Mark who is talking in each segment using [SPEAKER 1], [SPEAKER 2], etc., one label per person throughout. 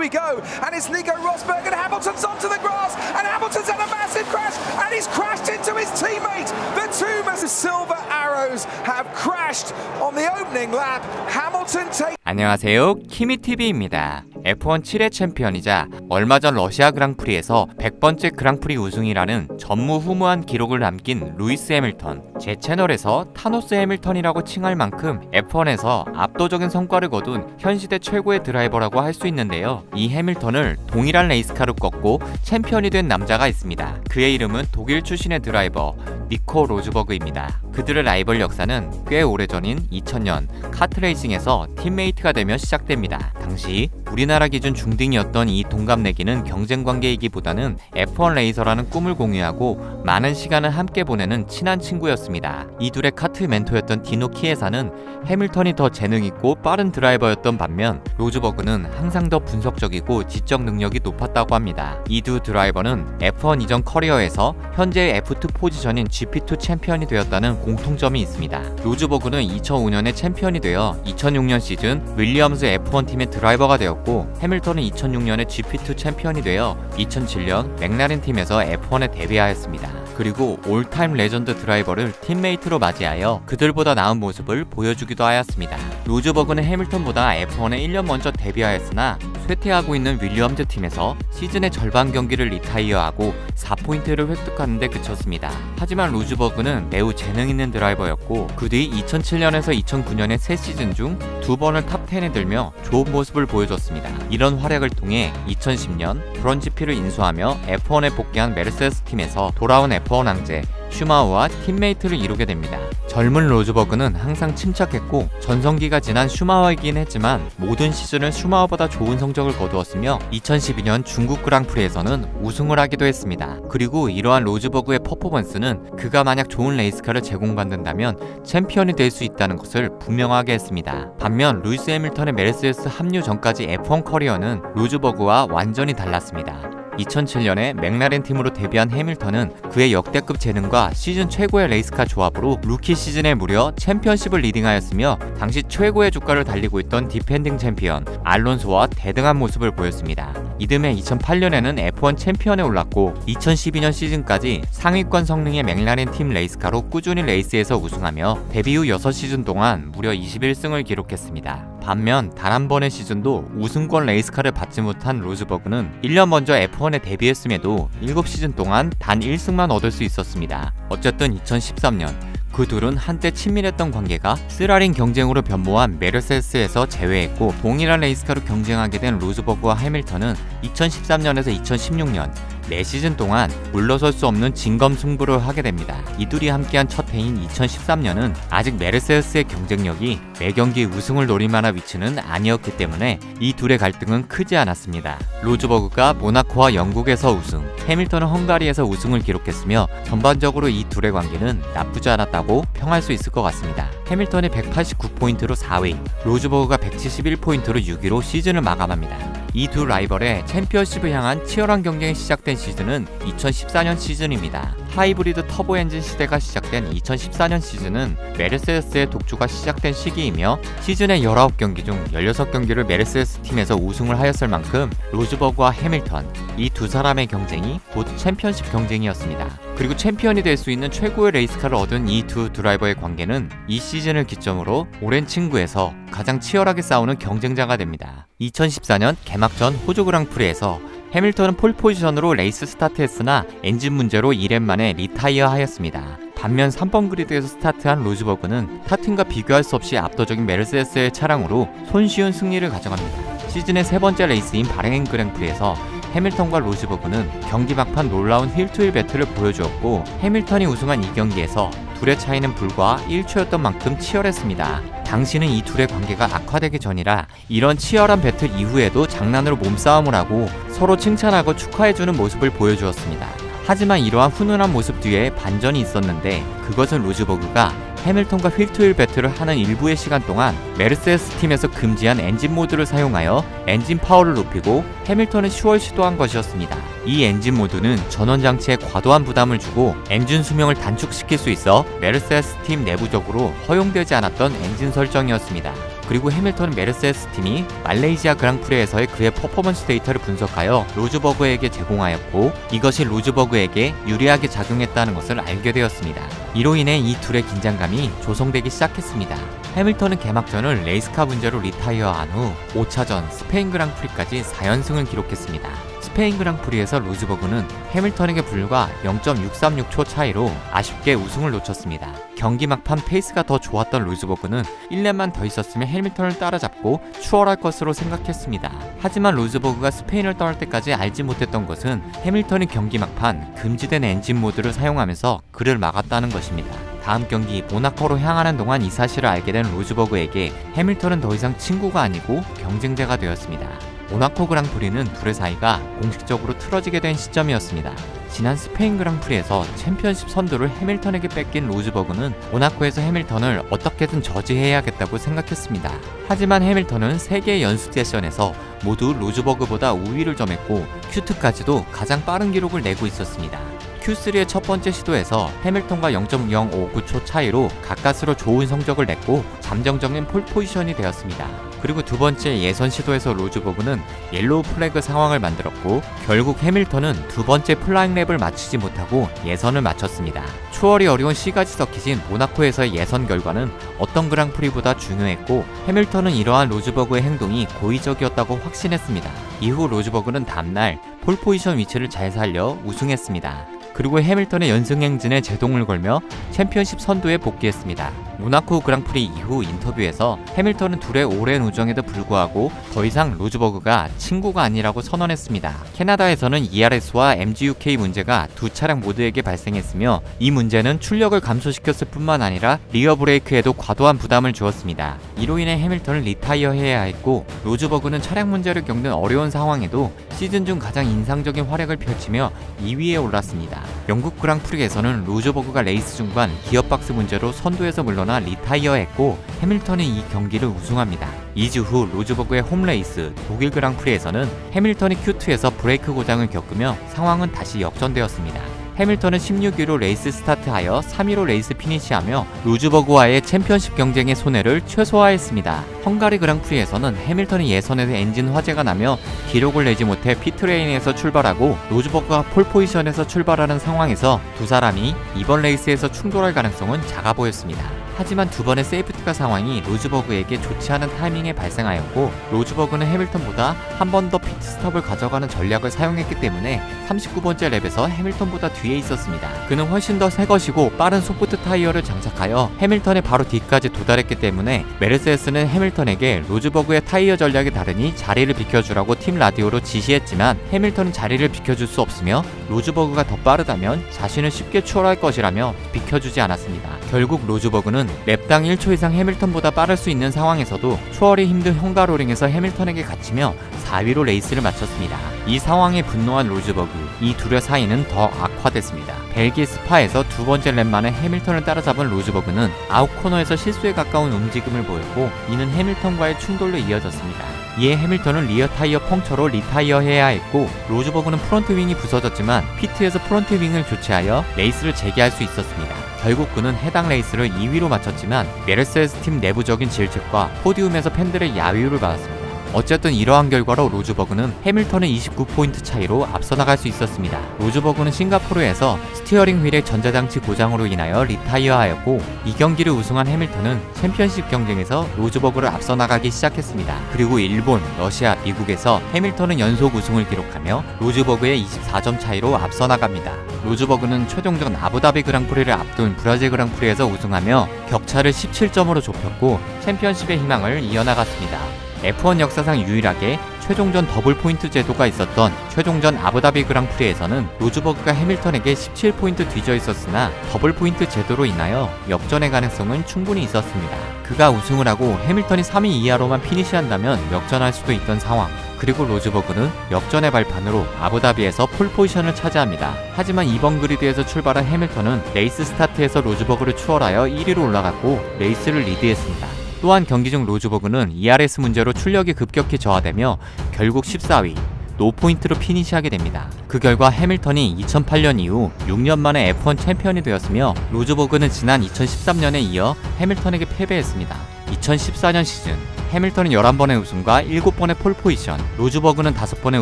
[SPEAKER 1] we go, and it's Nico Rosberg, and Hamilton's onto the grass, and Hamilton's had a massive crash, and he's crashed into his teammate. The two massive silver arrows have crashed on the opening lap. Hamilton take.
[SPEAKER 2] 안녕하세요, 키미TV입니다. F1 7회 챔피언이자 얼마 전 러시아 그랑프리에서 100번째 그랑프리 우승이라는 전무후무한 기록을 남긴 루이스 해밀턴. 제 채널에서 타노스 해밀턴이라고 칭할 만큼 F1에서 압도적인 성과를 거둔 현시대 최고의 드라이버라고 할 수 있는데요. 이 해밀턴을 동일한 레이스카로 꺾고 챔피언이 된 남자가 있습니다. 그의 이름은 독일 출신의 드라이버 니코 로즈버그입니다. 그들의 라이벌 역사는 꽤 오래전인 2000년 카트레이싱에서 팀메이트가 되며 시작됩니다. 당시 우리나라 기준 중딩이었던 이 동갑내기는 경쟁 관계이기보다는 F1 레이서라는 꿈을 공유하고 많은 시간을 함께 보내는 친한 친구였습니다. 이 둘의 카트 멘토였던 디노 키에사는 해밀턴이 더 재능있고 빠른 드라이버였던 반면 로즈버그는 항상 더 분석적이고 지적 능력이 높았다고 합니다. 이 두 드라이버는 F1 이전 커리어에서 현재의 F2 포지션인 GP2 챔피언이 되었다는 공통점이 있습니다. 로즈버그는 2005년에 챔피언이 되어 2006년 시즌 윌리엄스 F1 팀의 드라이버가 되었고, 해밀턴은 2006년에 GP2 챔피언이 되어 2007년 맥라렌 팀에서 F1에 데뷔하였습니다. 그리고 올타임 레전드 드라이버를 팀메이트로 맞이하여 그들보다 나은 모습을 보여주기도 하였습니다. 로즈버그는 해밀턴보다 F1에 1년 먼저 데뷔하였으나 쇠퇴하고 있는 윌리엄즈 팀에서 시즌의 절반 경기를 리타이어하고 4포인트를 획득하는 데 그쳤습니다. 하지만 로즈버그는 매우 재능 있는 드라이버였고, 그 뒤 2007년에서 2009년의 세 시즌 중 2번을 탑10에 들며 좋은 모습을 보여줬습니다. 이런 활약을 통해 2010년 브런지피를 인수하며 F1에 복귀한 메르세데스 팀에서 돌아온 F1 황제 슈마우와 팀메이트를 이루게 됩니다. 젊은 로즈버그는 항상 침착했고 전성기가 지난 슈마우이긴 했지만 모든 시즌을 슈마우보다 좋은 성적을 거두었으며 2012년 중국 그랑프리에서는 우승을 하기도 했습니다. 그리고 이러한 로즈버그의 퍼포먼스는 그가 만약 좋은 레이스카를 제공받는다면 챔피언이 될 수 있다는 것을 분명하게 했습니다. 반면 루이스 해밀턴의 메르세데스 합류 전까지 F1 커리어는 로즈버그와 완전히 달랐습니다. 2007년에 맥라렌 팀으로 데뷔한 해밀턴은 그의 역대급 재능과 시즌 최고의 레이스카 조합으로 루키 시즌에 무려 챔피언십을 리딩하였으며 당시 최고의 주가를 달리고 있던 디펜딩 챔피언 알론소와 대등한 모습을 보였습니다. 이듬해 2008년에는 F1 챔피언에 올랐고 2012년 시즌까지 상위권 성능의 맥라렌 팀 레이스카로 꾸준히 레이스에서 우승하며 데뷔 후 6시즌 동안 무려 21승을 기록했습니다. 반면 단 한 번의 시즌도 우승권 레이스카를 받지 못한 로즈버그는 1년 먼저 F1에 데뷔했음에도 7시즌 동안 단 1승만 얻을 수 있었습니다. 어쨌든 2013년 그 둘은 한때 친밀했던 관계가 쓰라린 경쟁으로 변모한 메르세데스에서 제외했고, 동일한 레이스카로 경쟁하게 된 로즈버그와 해밀턴은 2013년에서 2016년 4시즌 동안 물러설 수 없는 진검승부를 하게 됩니다. 이 둘이 함께한 첫 해인 2013년은 아직 메르세데스의 경쟁력이 매경기 우승을 노릴 만한 위치는 아니었기 때문에 이 둘의 갈등은 크지 않았습니다. 로즈버그가 모나코와 영국에서 우승, 해밀턴은 헝가리에서 우승을 기록했으며 전반적으로 이 둘의 관계는 나쁘지 않았다고 평할 수 있을 것 같습니다. 해밀턴이 189포인트로 4위, 로즈버그가 171포인트로 6위로 시즌을 마감합니다. 이 두 라이벌의 챔피언십을 향한 치열한 경쟁이 시작된 시즌은 2014년 시즌입니다. 하이브리드 터보 엔진 시대가 시작된 2014년 시즌은 메르세데스의 독주가 시작된 시기이며 시즌의 19경기 중 16경기를 메르세데스 팀에서 우승을 하였을 만큼 로즈버그와 해밀턴, 이 두 사람의 경쟁이 곧 챔피언십 경쟁이었습니다. 그리고 챔피언이 될 수 있는 최고의 레이스카를 얻은 이 두 드라이버의 관계는 이 시즌을 기점으로 오랜 친구에서 가장 치열하게 싸우는 경쟁자가 됩니다. 2014년 개막전 호주 그랑프리에서 해밀턴은 폴포지션으로 레이스 스타트했으나 엔진 문제로 2랩 만에 리타이어 하였습니다. 반면 3번 그리드에서 스타트한 로즈버그는 타팀과 비교할 수 없이 압도적인 메르세데스의 차량으로 손쉬운 승리를 가져갑니다. 시즌의 세 번째 레이스인 바레인 그랑프리에서 해밀턴과 로즈버그는 경기 막판 놀라운 힐투힐 배틀을 보여주었고, 해밀턴이 우승한 이 경기에서 둘의 차이는 불과 1초였던 만큼 치열했습니다. 당시는 이 둘의 관계가 악화되기 전이라 이런 치열한 배틀 이후에도 장난으로 몸싸움을 하고 서로 칭찬하고 축하해주는 모습을 보여주었습니다. 하지만 이러한 훈훈한 모습 뒤에 반전이 있었는데, 그것은 로즈버그가 해밀턴과 휠투휠 배틀을 하는 일부의 시간 동안 메르세데스 팀에서 금지한 엔진 모드를 사용하여 엔진 파워를 높이고 해밀턴은 10월 시도한 것이었습니다. 이 엔진 모드는 전원 장치에 과도한 부담을 주고 엔진 수명을 단축시킬 수 있어 메르세데스 팀 내부적으로 허용되지 않았던 엔진 설정이었습니다. 그리고 해밀턴은 메르세데스 팀이 말레이시아 그랑프리에서의 그의 퍼포먼스 데이터를 분석하여 로즈버그에게 제공하였고 이것이 로즈버그에게 유리하게 작용했다는 것을 알게 되었습니다. 이로 인해 이 둘의 긴장감이 조성되기 시작했습니다. 해밀턴은 개막전을 레이스카 문제로 리타이어한 후 5차전 스페인 그랑프리까지 4연승을 기록했습니다. 스페인 그랑프리에서 로즈버그는 해밀턴에게 불과 0.636초 차이로 아쉽게 우승을 놓쳤습니다. 경기 막판 페이스가 더 좋았던 로즈버그는 1렙만 더 있었으면 해밀턴을 따라잡고 추월할 것으로 생각했습니다. 하지만 로즈버그가 스페인을 떠날 때까지 알지 못했던 것은 해밀턴이 경기 막판 금지된 엔진 모드를 사용하면서 그를 막았다는 것입니다. 다음 경기 모나코로 향하는 동안 이 사실을 알게 된 로즈버그에게 해밀턴은 더 이상 친구가 아니고 경쟁자가 되었습니다. 모나코 그랑프리는 둘의 사이가 공식적으로 틀어지게 된 시점이었습니다. 지난 스페인 그랑프리에서 챔피언십 선두를 해밀턴에게 뺏긴 로즈버그는 모나코에서 해밀턴을 어떻게든 저지해야겠다고 생각했습니다. 하지만 해밀턴은 3개의 연습 세션에서 모두 로즈버그보다 우위를 점했고 Q2까지도 가장 빠른 기록을 내고 있었습니다. Q3의 첫 번째 시도에서 해밀턴과 0.059초 차이로 가까스로 좋은 성적을 냈고 잠정적인 폴 포지션이 되었습니다. 그리고 두 번째 예선 시도에서 로즈버그는 옐로우 플래그 상황을 만들었고 결국 해밀턴은 두 번째 플라잉 랩을 마치지 못하고 예선을 마쳤습니다. 추월이 어려운 C가지 서킷인 모나코에서의 예선 결과는 어떤 그랑프리보다 중요했고 해밀턴은 이러한 로즈버그의 행동이 고의적이었다고 확신했습니다. 이후 로즈버그는 다음날 폴 포지션 위치를 잘 살려 우승했습니다. 그리고 해밀턴의 연승 행진에 제동을 걸며 챔피언십 선두에 복귀했습니다. 모나코 그랑프리 이후 인터뷰에서 해밀턴은 둘의 오랜 우정에도 불구하고 더 이상 로즈버그가 친구가 아니라고 선언했습니다. 캐나다에서는 ERS와 MGUK 문제가 두 차량 모두에게 발생했으며 이 문제는 출력을 감소시켰을 뿐만 아니라 리어 브레이크에도 과도한 부담을 주었습니다. 이로 인해 해밀턴을 리타이어해야 했고 로즈버그는 차량 문제를 겪는 어려운 상황에도 시즌 중 가장 인상적인 활약을 펼치며 2위에 올랐습니다. 영국 그랑프리에서는 로즈버그가 레이스 중반 기어박스 문제로 선두에서 물러나 리타이어했고 해밀턴이 이 경기를 우승합니다. 2주 후 로즈버그의 홈레이스 독일 그랑프리에서는 해밀턴이 Q2에서 브레이크 고장을 겪으며 상황은 다시 역전되었습니다. 해밀턴은 16위로 레이스 스타트하여 3위로 레이스 피니시하며 로즈버그와의 챔피언십 경쟁의 손해를 최소화했습니다. 헝가리 그랑프리에서는 해밀턴이 예선에서 엔진 화재가 나며 기록을 내지 못해 피트레인에서 출발하고 로즈버그가 폴포지션에서 출발하는 상황에서 두 사람이 이번 레이스에서 충돌할 가능성은 작아 보였습니다. 하지만 두 번의 세이프티카 상황이 로즈버그에게 좋지 않은 타이밍에 발생하였고 로즈버그는 해밀턴보다 한 번 더 피트스톱을 가져가는 전략을 사용했기 때문에 39번째 랩에서 해밀턴보다 뒤에 있었습니다. 그는 훨씬 더 새 것이고 빠른 소프트 타이어를 장착하여 해밀턴의 바로 뒤까지 도달했기 때문에 메르세데스는 해밀턴에게 로즈버그의 타이어 전략이 다르니 자리를 비켜주라고 팀 라디오로 지시했지만 해밀턴은 자리를 비켜줄 수 없으며 로즈버그가 더 빠르다면 자신을 쉽게 추월할 것이라며 비켜주지 않았습니다. 결국 로즈버그는 랩당 1초 이상 해밀턴보다 빠를 수 있는 상황에서도 추월이 힘든 헝가로링에서 해밀턴에게 갇히며 4위로 레이스를 마쳤습니다. 이 상황에 분노한 로즈버그, 이 둘의 사이는 더 악화됐습니다. 벨기에 스파에서 두 번째 랩 만에 해밀턴을 따라잡은 로즈버그는 아웃코너에서 실수에 가까운 움직임을 보였고 이는 해밀턴과의 충돌로 이어졌습니다. 이에 해밀턴은 리어 타이어 펑처로 리타이어해야 했고 로즈버그는 프론트 윙이 부서졌지만 피트에서 프론트 윙을 교체하여 레이스를 재개할 수 있었습니다. 결국 그는 해당 레이스를 2위로 마쳤지만 메르세데스 팀 내부적인 질책과 포디움에서 팬들의 야유를 받았습니다. 어쨌든 이러한 결과로 로즈버그는 해밀턴의 29포인트 차이로 앞서 나갈 수 있었습니다. 로즈버그는 싱가포르에서 스티어링 휠의 전자장치 고장으로 인하여 리타이어하였고 이 경기를 우승한 해밀턴은 챔피언십 경쟁에서 로즈버그를 앞서 나가기 시작했습니다. 그리고 일본, 러시아, 미국에서 해밀턴은 연속 우승을 기록하며 로즈버그의 24점 차이로 앞서 나갑니다. 로즈버그는 최종전 아부다비 그랑프리를 앞둔 브라질 그랑프리에서 우승하며 격차를 17점으로 좁혔고 챔피언십의 희망을 이어나갔습니다. F1 역사상 유일하게 최종전 더블 포인트 제도가 있었던 최종전 아부다비 그랑프리에서는 로즈버그가 해밀턴에게 17포인트 뒤져 있었으나 더블 포인트 제도로 인하여 역전의 가능성은 충분히 있었습니다. 그가 우승을 하고 해밀턴이 3위 이하로만 피니시한다면 역전할 수도 있던 상황. 그리고 로즈버그는 역전의 발판으로 아부다비에서 폴포지션을 차지합니다. 하지만 이번 그리드에서 출발한 해밀턴은 레이스 스타트에서 로즈버그를 추월하여 1위로 올라갔고 레이스를 리드했습니다. 또한 경기 중 로즈버그는 ERS 문제로 출력이 급격히 저하되며 결국 14위, 노포인트로 피니시하게 됩니다. 그 결과 해밀턴이 2008년 이후 6년 만에 F1 챔피언이 되었으며 로즈버그는 지난 2013년에 이어 해밀턴에게 패배했습니다. 2014년 시즌 해밀턴은 11번의 우승과 7번의 폴포지션, 로즈버그는 5번의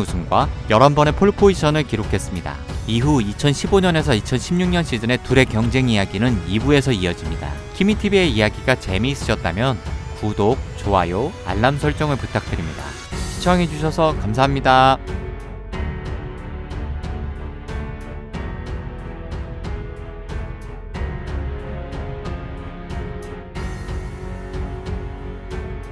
[SPEAKER 2] 우승과 11번의 폴포지션을 기록했습니다. 이후 2015년에서 2016년 시즌의 둘의 경쟁 이야기는 2부에서 이어집니다. 키미TV의 이야기가 재미있으셨다면 구독, 좋아요, 알람 설정을 부탁드립니다. 시청해주셔서 감사합니다.